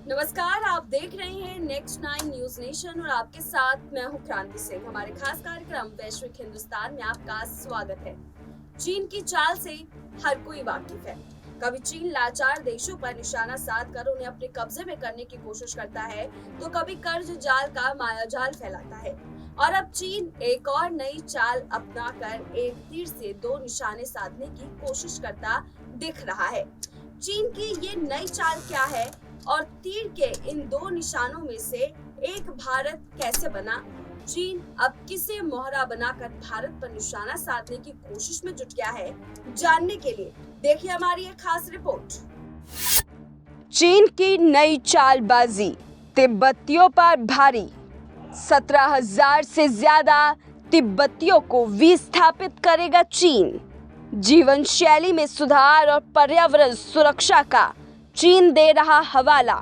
नमस्कार, आप देख रहे हैं नेक्स्ट 9 न्यूज नेशन और आपके साथ मैं हूं क्रांति सिंह। हमारे खास कार्यक्रम वैश्विक हिंदुस्तान में आपका स्वागत है। चीन की चाल से हर कोई वाकिफ है। कभी चीन लाचार देशों पर निशाना साधकर उन्हें अपने कब्जे में करने की कोशिश करता है, तो कभी कर्ज जाल का मायाजाल फैलाता है। और अब चीन एक और नई चाल अपनाकर एक तीर से दो निशाने साधने की कोशिश करता दिख रहा है। चीन की ये नई चाल क्या है और तीर के इन दो निशानों में से एक भारत कैसे बना? चीन अब किसे मोहरा बनाकर भारत पर निशाना साधने की कोशिश में जुट गया है? जानने के लिए देखिए हमारी एक खास रिपोर्ट। चीन की नई चालबाजी तिब्बतियों पर भारी। 17,000 से ज्यादा तिब्बतियों को विस्थापित करेगा चीन। जीवन शैली में सुधार और पर्यावरण सुरक्षा का चीन दे रहा हवाला।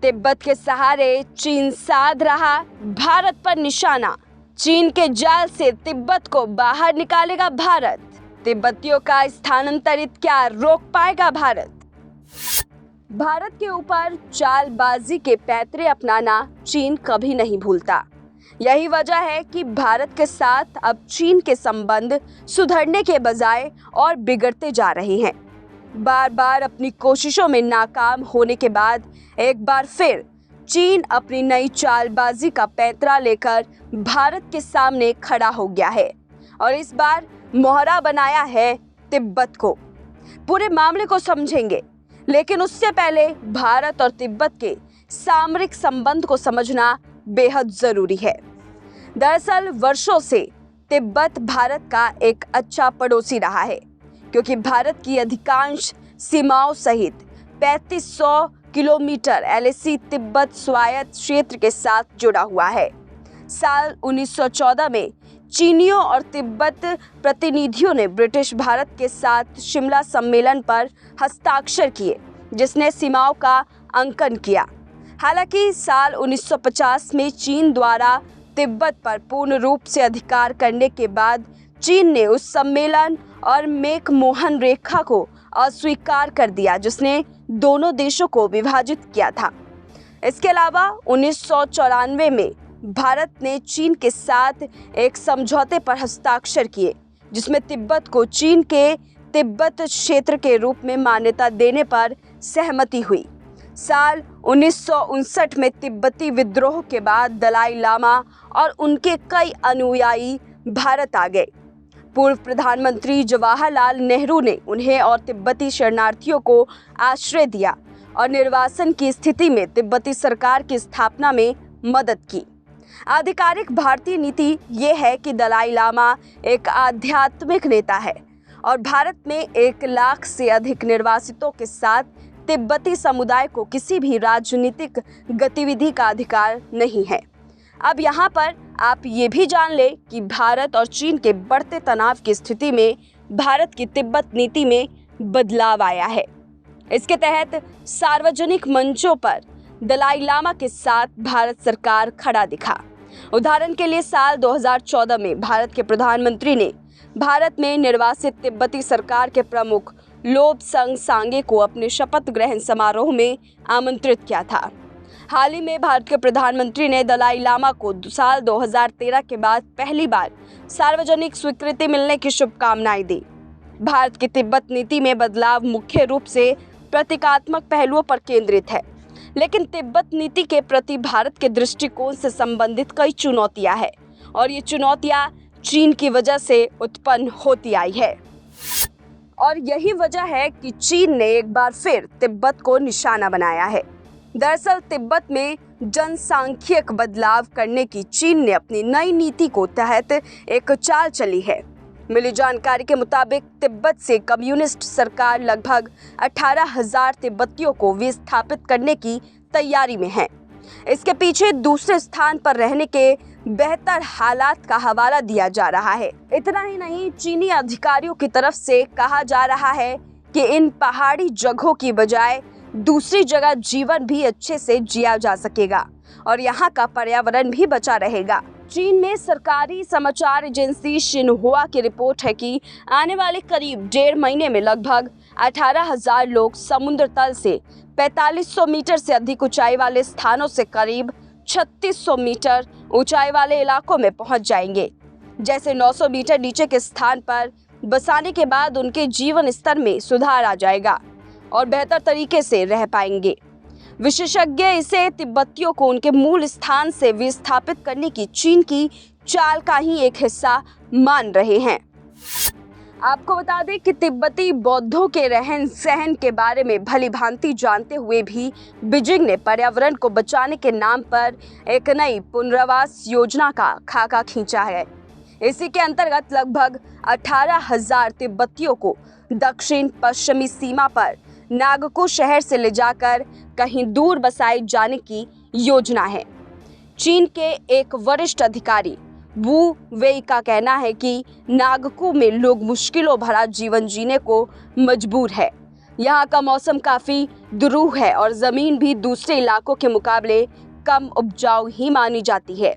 तिब्बत के सहारे चीन साध रहा भारत पर निशाना। चीन के जाल से तिब्बत को बाहर निकालेगा भारत। तिब्बतियों का स्थानांतरित क्या रोक पाएगा भारत? भारत के ऊपर चालबाजी के पैंतरे अपनाना चीन कभी नहीं भूलता। यही वजह है कि भारत के साथ अब चीन के संबंध सुधरने के बजाय और बिगड़ते जा रहे हैं। बार बार अपनी कोशिशों में नाकाम होने के बाद एक बार फिर चीन अपनी नई चालबाजी का पैंतरा लेकर भारत के सामने खड़ा हो गया है और इस बार मोहरा बनाया है तिब्बत को। पूरे मामले को समझेंगे, लेकिन उससे पहले भारत और तिब्बत के सामरिक संबंध को समझना बेहद जरूरी है। दरअसल वर्षों से तिब्बत भारत का एक अच्छा पड़ोसी रहा है, क्योंकि भारत की अधिकांश सीमाओं सहित 3500 किलोमीटर एलएसी तिब्बत स्वायत्त क्षेत्र के साथ जुड़ा हुआ है। साल 1914 में चीनियों और तिब्बत प्रतिनिधियों ने ब्रिटिश भारत के साथ शिमला सम्मेलन पर हस्ताक्षर किए, जिसने सीमाओं का अंकन किया। हालांकि साल 1950 में चीन द्वारा तिब्बत पर पूर्ण रूप से अधिकार करने के बाद चीन ने उस सम्मेलन और मैकमोहन रेखा को अस्वीकार कर दिया, जिसने दोनों देशों को विभाजित किया था। इसके अलावा 1994 में भारत ने चीन के साथ एक समझौते पर हस्ताक्षर किए, जिसमें तिब्बत को चीन के तिब्बत क्षेत्र के रूप में मान्यता देने पर सहमति हुई। साल 1959 में तिब्बती विद्रोह के बाद दलाई लामा और उनके कई अनुयायी भारत आ गए। पूर्व प्रधानमंत्री जवाहरलाल नेहरू ने उन्हें और तिब्बती शरणार्थियों को आश्रय दिया और निर्वासन की स्थिति में तिब्बती सरकार की स्थापना में मदद की। आधिकारिक भारतीय नीति ये है कि दलाई लामा एक आध्यात्मिक नेता है और भारत में 1 लाख से अधिक निर्वासितों के साथ तिब्बती समुदाय को किसी भी राजनीतिक गतिविधि का अधिकार नहीं है। अब यहाँ पर आप ये भी जान ले कि भारत और चीन के बढ़ते तनाव की स्थिति में भारत की तिब्बत नीति में बदलाव आया है। इसके तहत सार्वजनिक मंचों पर दलाई लामा के साथ भारत सरकार खड़ा दिखा। उदाहरण के लिए साल 2014 में भारत के प्रधानमंत्री ने भारत में निर्वासित तिब्बती सरकार के प्रमुख लोब्संग सांगे को अपने शपथ ग्रहण समारोह में आमंत्रित किया था। हाल ही में भारत के प्रधानमंत्री ने दलाई लामा को साल 2013 के बाद पहली बार सार्वजनिक स्वीकृति मिलने की शुभकामनाएं दी। भारत की तिब्बत नीति में बदलाव मुख्य रूप से प्रतीकात्मक पहलुओं पर केंद्रित है, लेकिन तिब्बत नीति के प्रति भारत के दृष्टिकोण से संबंधित कई चुनौतियां हैं और ये चुनौतियां चीन की वजह से उत्पन्न होती आई है। और यही वजह है कि चीन ने एक बार फिर तिब्बत को निशाना बनाया है। दरअसल तिब्बत में जनसांख्यिक बदलाव करने की चीन ने अपनी नई नीति को तहत एक चाल चली है। मिली जानकारी के मुताबिक तिब्बत से कम्युनिस्ट सरकार लगभग 18,000 तिब्बतियों को विस्थापित करने की तैयारी में है। इसके पीछे दूसरे स्थान पर रहने के बेहतर हालात का हवाला दिया जा रहा है। इतना ही नहीं, चीनी अधिकारियों की तरफ से कहा जा रहा है कि इन पहाड़ी जगहों की बजाय दूसरी जगह जीवन भी अच्छे से जिया जा सकेगा और यहाँ का पर्यावरण भी बचा रहेगा। चीन में सरकारी समाचार एजेंसी शिन्हुआ की रिपोर्ट है कि आने वाले करीब 1.5 महीने में लगभग 18,000 लोग समुद्र तल से 4500 मीटर से अधिक ऊंचाई वाले स्थानों से करीब 3600 मीटर ऊंचाई वाले इलाकों में पहुंच जाएंगे। जैसे 900 मीटर नीचे के स्थान पर बसाने के बाद उनके जीवन स्तर में सुधार आ जाएगा और बेहतर तरीके से रह पाएंगे। विशेषज्ञ इसे तिब्बतियों को उनके मूल स्थान से विस्थापित करने की चीन की चाल का ही एक हिस्सा मान रहे हैं। आपको बता दें कि तिब्बती बौद्धों के रहन सहन के बारे में भली भांति जानते हुए भी बीजिंग ने पर्यावरण को बचाने के नाम पर एक नई पुनर्वास योजना का खाका खींचा है। इसी के अंतर्गत लगभग 18,000 तिब्बतियों को दक्षिण पश्चिमी सीमा पर नागकू शहर से ले जाकर कहीं दूर बसाए जाने की योजना है। चीन के एक वरिष्ठ अधिकारी वू वेई का कहना है कि नागकू में लोग मुश्किलों भरा जीवन जीने को मजबूर है। यहाँ का मौसम काफी दुरूह है और जमीन भी दूसरे इलाकों के मुकाबले कम उपजाऊ ही मानी जाती है।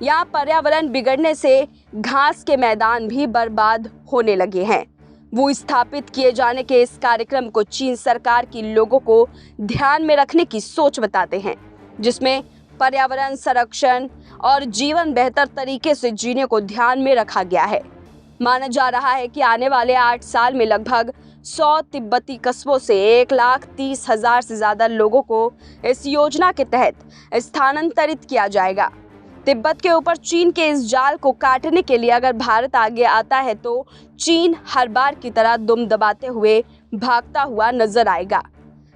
यहाँ पर्यावरण बिगड़ने से घास के मैदान भी बर्बाद होने लगे हैं। वो स्थापित किए जाने के इस कार्यक्रम को चीन सरकार की लोगों को ध्यान में रखने की सोच बताते हैं, जिसमें पर्यावरण संरक्षण और जीवन बेहतर तरीके से जीने को ध्यान में रखा गया है। माना जा रहा है कि आने वाले 8 साल में लगभग 100 तिब्बती कस्बों से 1,30,000 से ज्यादा लोगों को इस योजना के तहत स्थानांतरित किया जाएगा। तिब्बत के ऊपर चीन के इस जाल को काटने के लिए अगर भारत आगे आता है तो चीन हर बार की तरह दुम दबाते हुए भागता हुआ नजर आएगा।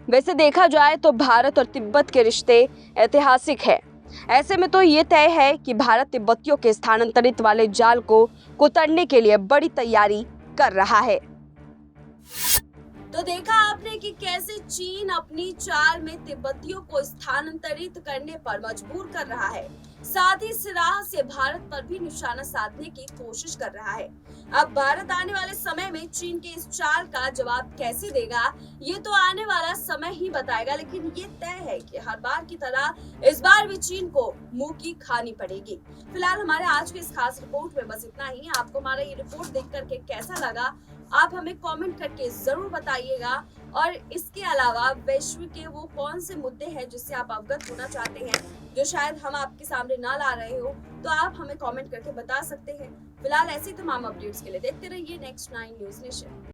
वैसे देखा जाए तो भारत और तिब्बत के रिश्ते ऐतिहासिक है। ऐसे में तो ये तय है कि भारत तिब्बतियों के स्थानांतरित वाले जाल को कुतरने के लिए बड़ी तैयारी कर रहा है। तो देखा आपने कि कैसे चीन अपनी चाल में तिब्बतियों को स्थानांतरित करने पर मजबूर कर रहा है, साथ ही इस राह से भारत पर भी निशाना साधने की कोशिश कर रहा है। अब भारत आने वाले समय में चीन के इस चाल का जवाब कैसे देगा, ये तो आने वाला समय ही बताएगा, लेकिन ये तय है कि हर बार की तरह इस बार भी चीन को मुंह की खानी पड़ेगी। फिलहाल हमारे आज के इस खास रिपोर्ट में बस इतना ही। आपको हमारा ये रिपोर्ट देख करके कैसा लगा, आप हमें कमेंट करके जरूर बताइएगा। और इसके अलावा वैश्विक के वो कौन से मुद्दे हैं जिससे आप अवगत होना चाहते हैं, जो शायद हम आपके सामने ना ला रहे हो, तो आप हमें कमेंट करके बता सकते हैं। फिलहाल ऐसी तमाम अपडेट्स के लिए देखते रहिए नेक्स्ट 9 न्यूज़ नेशन।